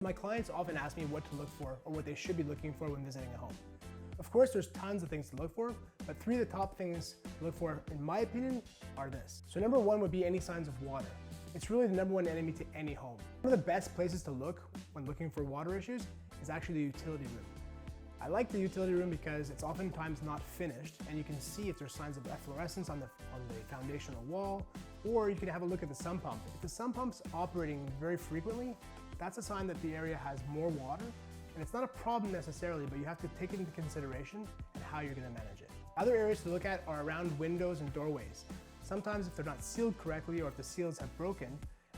My clients often ask me what to look for or what they should be looking for when visiting a home. Of course, there's tons of things to look for, but 3 of the top things to look for, in my opinion, are this. So number 1 would be any signs of water. It's really the number 1 enemy to any home. One of the best places to look when looking for water issues is actually the utility room. I like the utility room because it's oftentimes not finished, and you can see if there's signs of efflorescence on the foundational wall, or you can have a look at the sump pump. If the sump pump's operating very frequently, that's a sign that the area has more water, and it's not a problem necessarily, but you have to take it into consideration and how you're going to manage it. Other areas to look at are around windows and doorways. Sometimes if they're not sealed correctly, or if the seals have broken,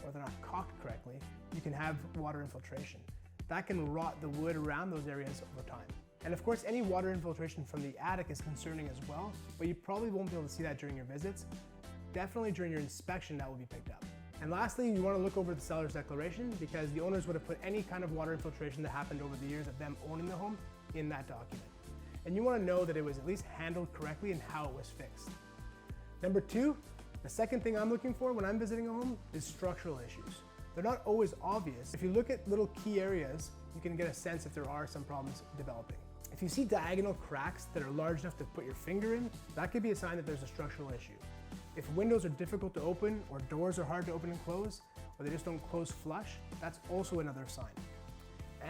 or they're not caulked correctly, you can have water infiltration. That can rot the wood around those areas over time. And of course, any water infiltration from the attic is concerning as well, but you probably won't be able to see that during your visits. Definitely during your inspection, that will be picked up. And lastly, you want to look over the seller's declaration, because the owners would have put any kind of water infiltration that happened over the years of them owning the home in that document. And you want to know that it was at least handled correctly and how it was fixed. Number 2, the second thing I'm looking for when I'm visiting a home is structural issues. They're not always obvious. If you look at little key areas, you can get a sense if there are some problems developing. If you see diagonal cracks that are large enough to put your finger in, that could be a sign that there's a structural issue. If windows are difficult to open, or doors are hard to open and close, or they just don't close flush, that's also another sign.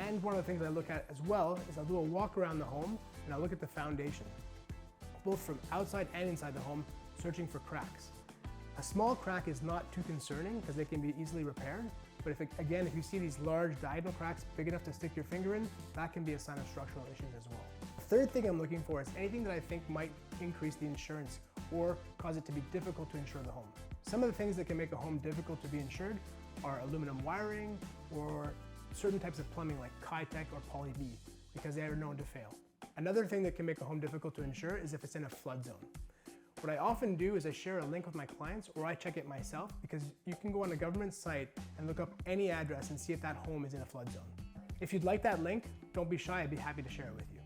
And one of the things I look at as well is I'll do a walk around the home and I'll look at the foundation, both from outside and inside the home, searching for cracks. A small crack is not too concerning because they can be easily repaired, but if you see these large diagonal cracks big enough to stick your finger in, that can be a sign of structural issues as well. The third thing I'm looking for is anything that I think might increase the insurance or cause it to be difficult to insure the home. Some of the things that can make a home difficult to be insured are aluminum wiring or certain types of plumbing like Kitech or Poly B, because they are known to fail. Another thing that can make a home difficult to insure is if it's in a flood zone. What I often do is I share a link with my clients, or I check it myself, because you can go on a government site and look up any address and see if that home is in a flood zone. If you'd like that link, don't be shy, I'd be happy to share it with you.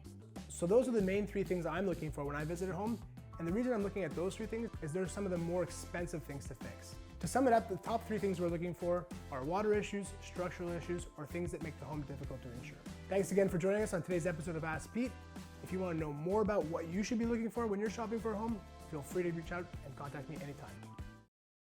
So those are the main 3 things I'm looking for when I visit a home, and the reason I'm looking at those 3 things is they're some of the more expensive things to fix. To sum it up, the top 3 things we're looking for are water issues, structural issues, or things that make the home difficult to insure. Thanks again for joining us on today's episode of Ask Pete. If you want to know more about what you should be looking for when you're shopping for a home, feel free to reach out and contact me anytime.